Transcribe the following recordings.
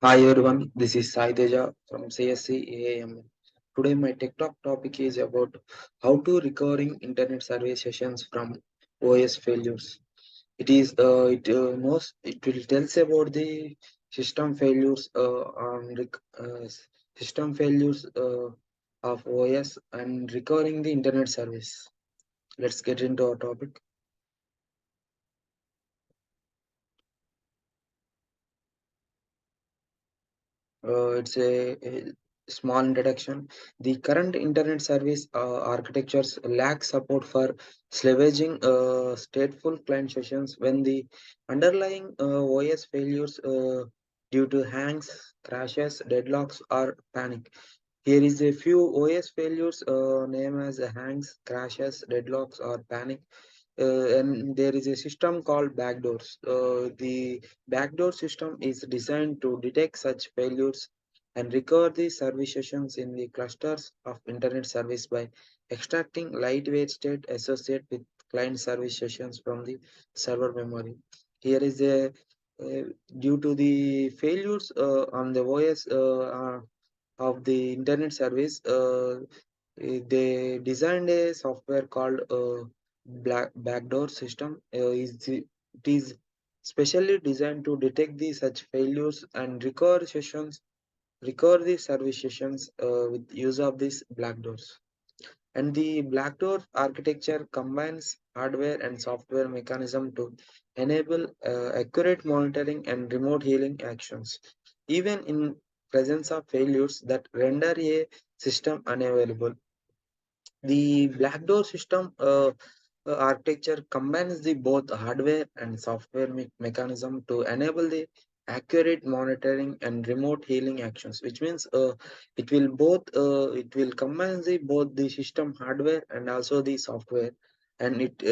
Hi everyone, this is Sai Teja from CSC AAM. Today my tech talk topic is about how to recovering internet service sessions from OS failures. It will tells about the system failures system failures of OS and recovering the internet service. Let's get into our topic. It's a small introduction. The current internet service architectures lack support for salvaging stateful client sessions when the underlying OS failures due to hangs, crashes, deadlocks, or panic. Here is a few OS failures named as hangs, crashes, deadlocks, or panic. And there is a system called backdoors. The backdoor system is designed to detect such failures and recover the service sessions in the clusters of internet service by extracting lightweight state associated with client service sessions from the server memory. Here is a uh, due to the failures on the OS of the internet service, they designed a software called Black Backdoor System. It is specially designed to detect the such failures and recover the service sessions with use of these black doors. And the black door architecture combines hardware and software mechanism to enable accurate monitoring and remote healing actions, even in presence of failures that render a system unavailable. The black door system architecture combines the both hardware and software mechanism to enable the accurate monitoring and remote healing actions, which means it will combine the both the system hardware and also the software, and it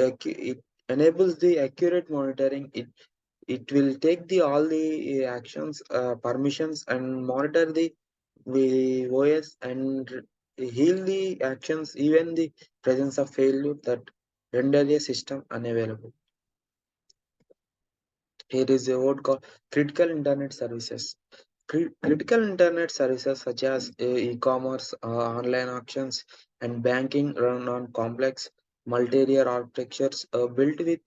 enables the accurate monitoring. It will take the all the actions permissions and monitor the OS and heal the actions, even the presence of failure that render a system unavailable. Here is a word called critical internet services. Critical internet services such as e-commerce, online auctions, and banking run on complex multi-layer architectures built with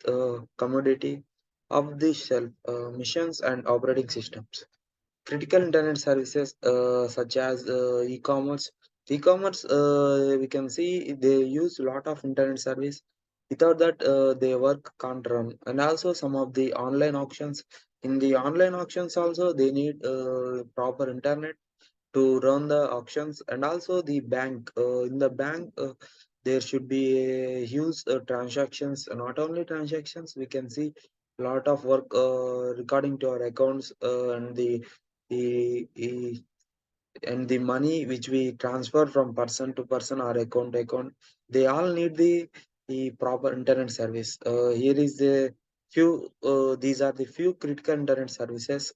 commodity of the shelf missions and operating systems. Critical internet services such as e-commerce, we can see they use a lot of internet service. Without that, their work can't run. And also some of the online auctions. In the online auctions also, they need proper internet to run the auctions. And also the bank. In the bank, there should be a huge transactions. Not only transactions, we can see a lot of work regarding to our accounts and the and the money which we transfer from person to person or account to account. They all need the proper internet service. Here is the few. These are the few critical internet services.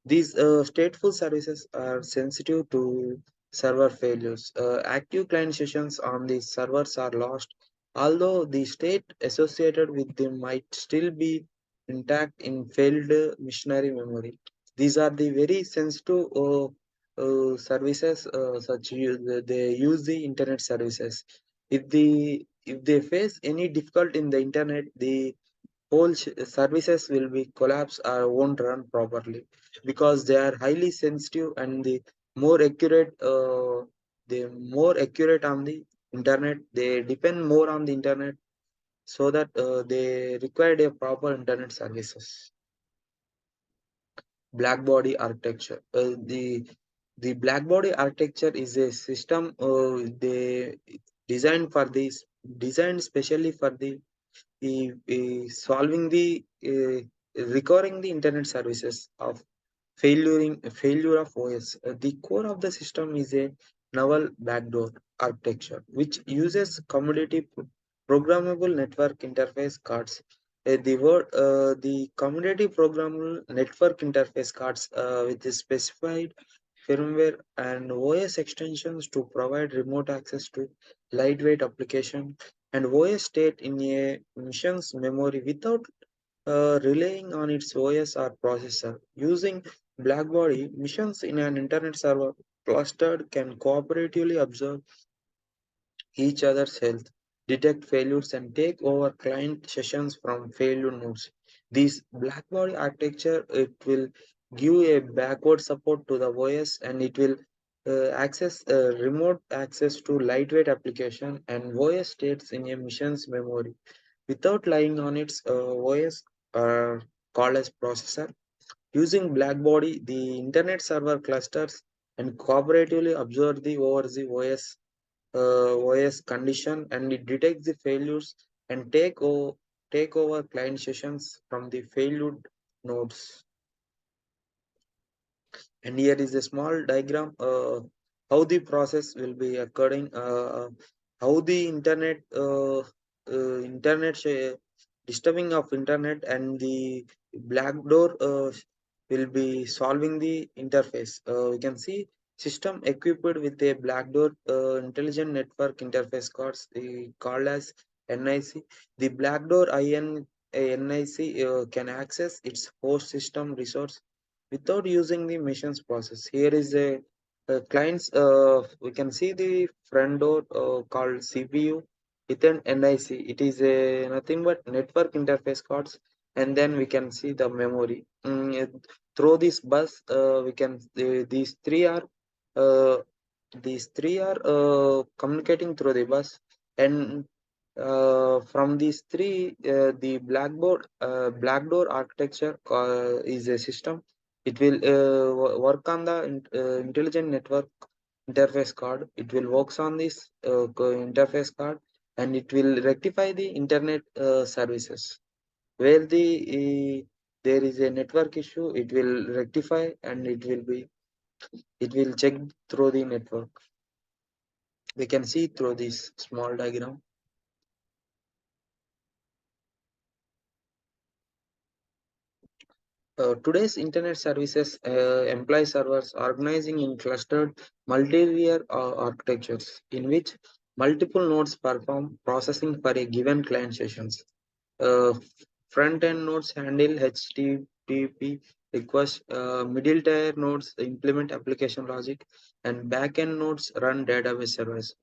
These stateful services are sensitive to server failures. Active client sessions on the servers are lost, although the state associated with them might still be intact in failed missionary memory. These are the very sensitive services they use the internet services. If they face any difficult in the internet, the whole services will be collapsed or won't run properly, because they are highly sensitive and the more accurate on the internet. They depend more on the internet, so that they required a proper internet services. Black body architecture. The black body architecture is a system they designed for this designed specially for solving the recovering the internet services of failure of OS. The core of the system is a novel backdoor architecture, which uses programmable network interface cards. The commodity programmable network interface cards with the specified firmware and OS extensions to provide remote access to lightweight application and OS state in a machine's memory without relying on its OS or processor. Using Blackbody missions in an internet server clustered can cooperatively observe each other's health, detect failures, and take over client sessions from failed nodes. This Blackbody architecture it will give a backward support to the OS and it will access remote access to lightweight application and OS states in a mission's memory without relying on its OS called as processor. Using Blackbody, the internet server clusters and cooperatively observe the over the OS condition and it detects the failures and take over client sessions from the failed nodes. And here is a small diagram how the process will be occurring, how the internet disturbing of internet and the black door will be solving the interface. We can see system equipped with a black door intelligent network interface cards called as NIC. The black door NIC can access its host system resource without using the missions process. Here is a client's, we can see the front door called CPU with an NIC. It is a nothing but network interface cards, and then we can see the memory. Through this bus, we can uh, these three are communicating through the bus, and from these three, the black door architecture is a system. It will work on the intelligent network interface card. It will works on this interface card, and it will rectify the internet services where there is a network issue. It will rectify, and it will check through the network. We can see through this small diagram. Today's internet services employ servers organizing in clustered multi-layer architectures in which multiple nodes perform processing for a given client sessions. Uh, Front-end nodes handle HTTP requests, middle tier nodes implement application logic, and back-end nodes run database servers.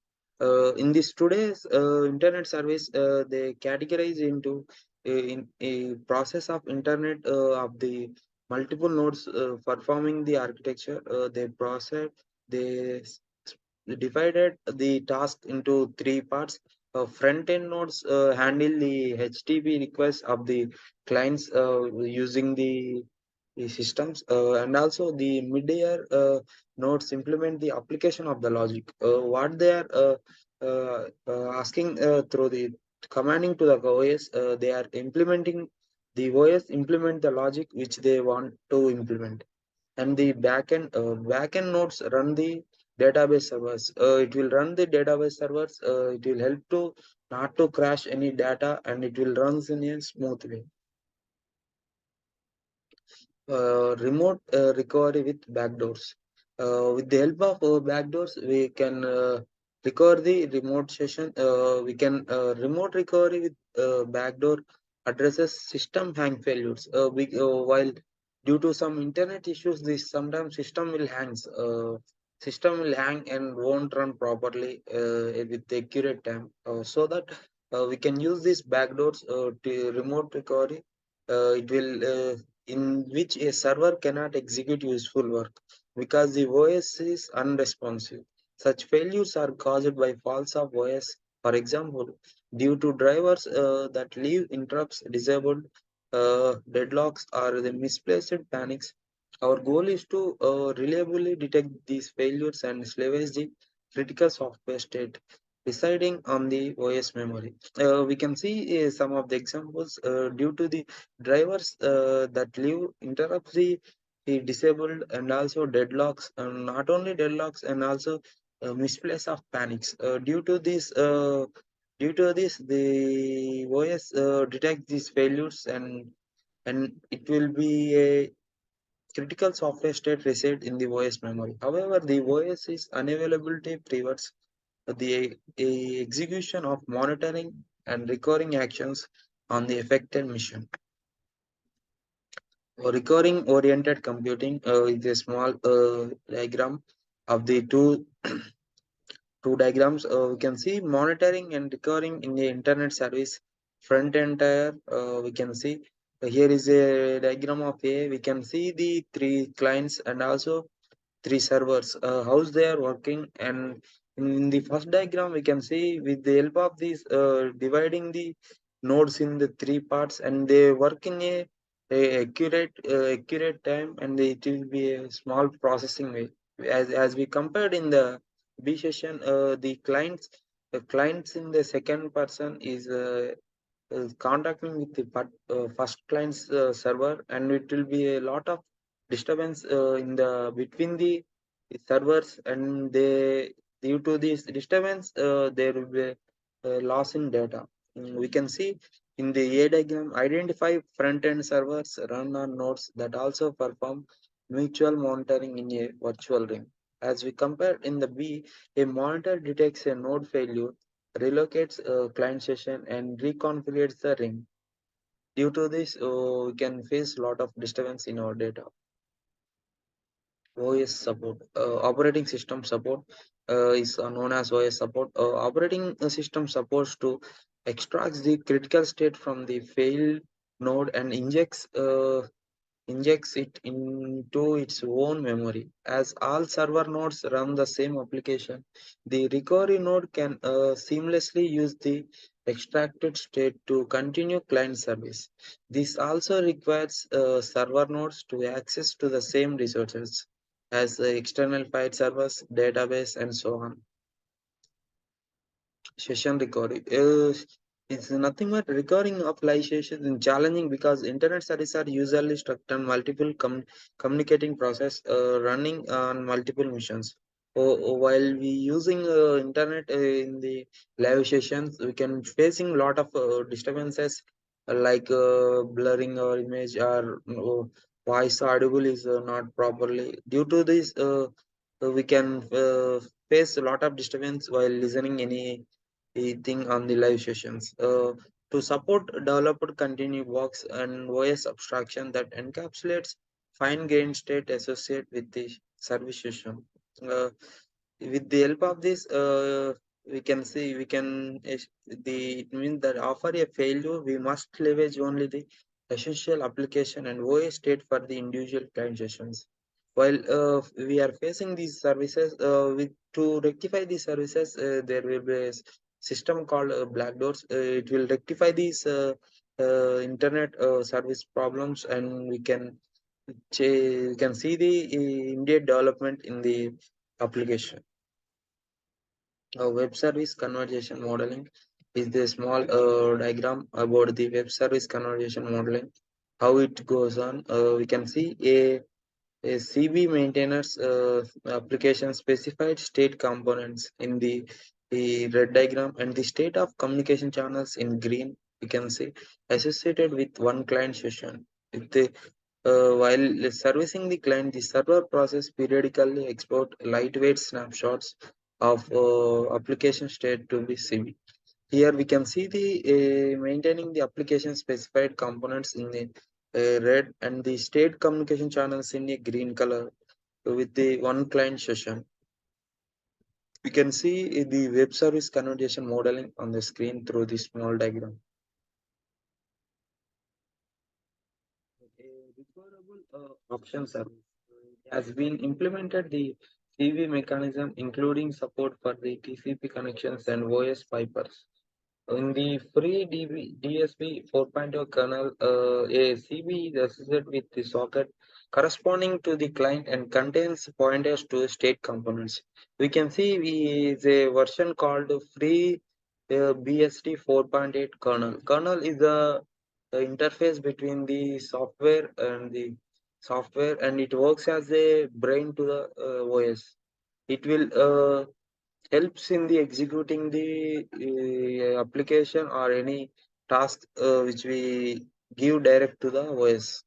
In this today's internet service, they categorize into in a process of internet of the multiple nodes performing the architecture. They divided the task into three parts. Front-end nodes handle the HTTP requests of the clients using the systems, and also the mid-layer nodes implement the application of the logic. What they are asking through the commanding to the OS, they are implementing the OS implement the logic which they want to implement, and the backend nodes run the database servers. It will run the database servers. It will help to not to crash any data, and it will runs in a smooth way. Remote recovery with backdoors. With the help of backdoors, we can recover the remote session. We can remote recovery with backdoor addresses system hang failures. While due to some internet issues, this sometimes system will hang and won't run properly with the accurate time. So that we can use these backdoors to remote recovery. It will in which a server cannot execute useful work because the OS is unresponsive. Such failures are caused by faults of OS, for example, due to drivers that leave interrupts disabled, deadlocks, or the misplaced panics. Our goal is to reliably detect these failures and salvage the critical software state residing on the OS memory. We can see some of the examples due to the drivers that leave interrupts the disabled and also deadlocks, and not only deadlocks and also misplace of panics. Due to this, the OS detects these failures, and it will be a critical software state reset in the OS memory. However, the OS is unavailability prevents the execution of monitoring and recurring actions on the affected mission. Recurring oriented computing is a small diagram of the two diagrams. We can see monitoring and recurring in the internet service front entire. We can see here is a diagram of a. We can see the three clients and also three servers, how they are working. And in the first diagram we can see with the help of this dividing the nodes in the three parts, and they work in a accurate time, and it will be a small processing way. As we compared in the B session, the clients in the second person is contacting with the first client's server, and it will be a lot of disturbance in the between the servers, and they due to this disturbance there will be a loss in data. We can see in the A diagram, identify front end servers run on nodes that also perform mutual monitoring in a virtual ring. As we compare in the B, a monitor detects a node failure, relocates a client session, and reconfigures the ring. Due to this, we can face a lot of disturbance in our data. OS support, operating system support is known as OS support. Operating system supports to extracts the critical state from the failed node and injects it into its own memory. As all server nodes run the same application, the recovery node can seamlessly use the extracted state to continue client service. This also requires server nodes to access to the same resources as the external file servers, database, and so on. Session recording. It's nothing but recording of live sessions is challenging because internet services are usually structured on multiple communicating process running on multiple missions. While we using internet in the live sessions, we can facing lot of disturbances like blurring our image or voice audible is not properly. Due to this, we can face a lot of disturbance while listening any the thing on the live sessions. To support developed continue box and OS abstraction that encapsulates fine-grained state associated with the service session. Uh, with the help of this, we can see we can it means that after a failure, we must leverage only the essential application and OS state for the individual client sessions. While we are facing these services, to rectify these services, there will be a system called Black Doors. It will rectify these internet service problems, and we can see the immediate development in the application. Web service conversation modeling is the small diagram about the web service conversation modeling. How it goes on, we can see a CB maintainers application specified state components in the red diagram, and the state of communication channels in green. We can see associated with one client session. If the while servicing the client, the server process periodically export lightweight snapshots of application state to the CB. Here we can see the maintaining the application specified components in the red, and the state communication channels in a green color with the one client session. We can see the web service conversation modeling on the screen through the small diagram. A recoverable option service has been implemented the CV mechanism, including support for the TCP connections and OS pipers. In the free DSP 4.0 kernel, a CB is associated with the socket corresponding to the client and contains pointers to state components. We can see we is a version called free BSD 4.8 kernel. Kernel is the interface between the software, and it works as a brain to the OS. It will helps in the executing the application or any task which we give direct to the OS.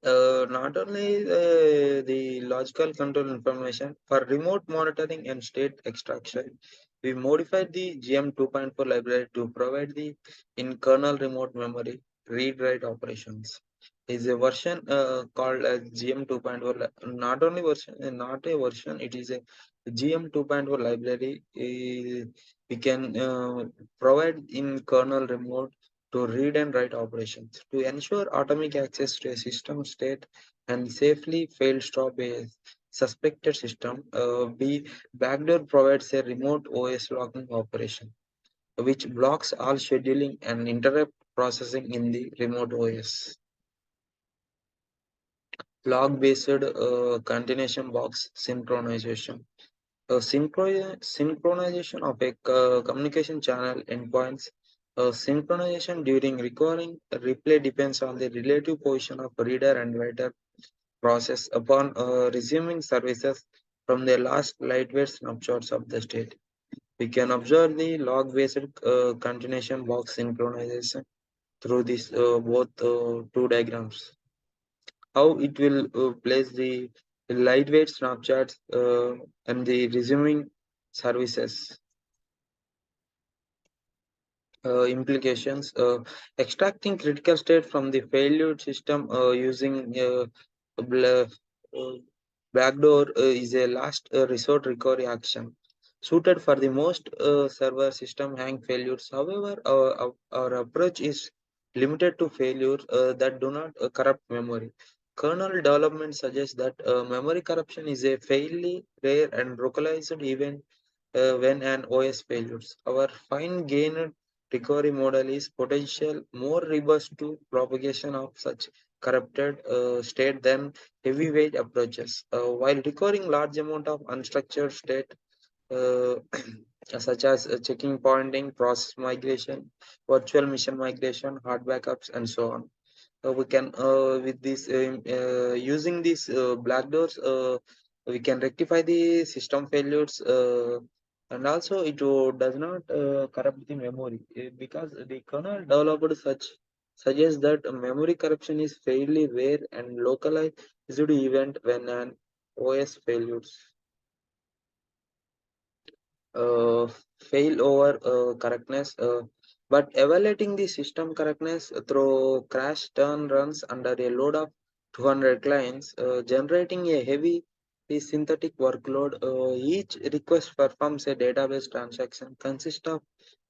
Not only the logical control information for remote monitoring and state extraction, we modified the GM 2.4 library to provide the in kernel remote memory read write operations. is a version called as GM 2.0. Not only version, not a version, it is a GM 2.0 library. We can provide in kernel remote to read and write operations to ensure automatic access to a system state and safely fail stop a suspected system. B backdoor provides a remote OS locking operation which blocks all scheduling and interrupt processing in the remote OS. Log-based continuation box synchronization. Synchronization of a communication channel endpoints. Synchronization during recording replay depends on the relative position of reader and writer process upon resuming services from the last lightweight snapshots of the state. We can observe the log-based continuation box synchronization through these both two diagrams. How it will place the lightweight snapshots and the resuming services implications. Extracting critical state from the failure system using bla- uh, backdoor is a last resort recovery action suited for the most server system hang failures. However, our approach is limited to failures that do not corrupt memory. Kernel development suggests that memory corruption is a fairly rare and localized event when an OS fails. Our fine-grained recovery model is potential more robust to propagation of such corrupted state than heavyweight approaches. While recovering large amount of unstructured state, uh, such as checking pointing, process migration, virtual machine migration, hard backups, and so on. We can with this using these black doors, we can rectify the system failures, and also it does not corrupt the memory because the kernel developed such suggests that memory corruption is fairly rare and localized event when an OS failures. uh, Fail over correctness, but evaluating the system correctness through crash turn runs under a load of 200 clients, generating a heavy synthetic workload. Each request performs a database transaction consists of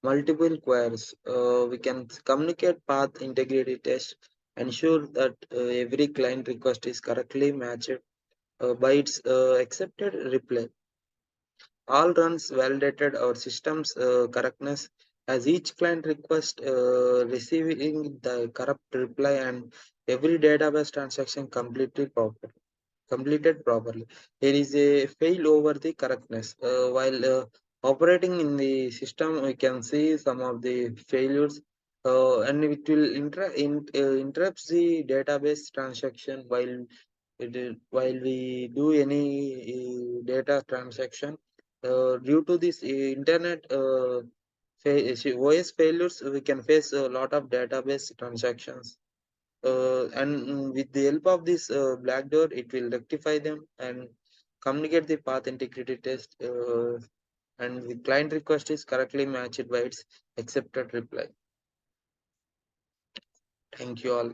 multiple queries. We can communicate path integrity test, ensure that every client request is correctly matched by its accepted reply. All runs validated our system's correctness as each client request receiving the corrupt reply and every database transaction completed properly. There is a fail over the correctness. While operating in the system, we can see some of the failures, and it will interrupts the database transaction while we do any data transaction. Due to this internet OS failures, we can face a lot of database transactions. And with the help of this black door, it will rectify them and communicate the path integrity test. And the client request is correctly matched by its accepted reply. Thank you all.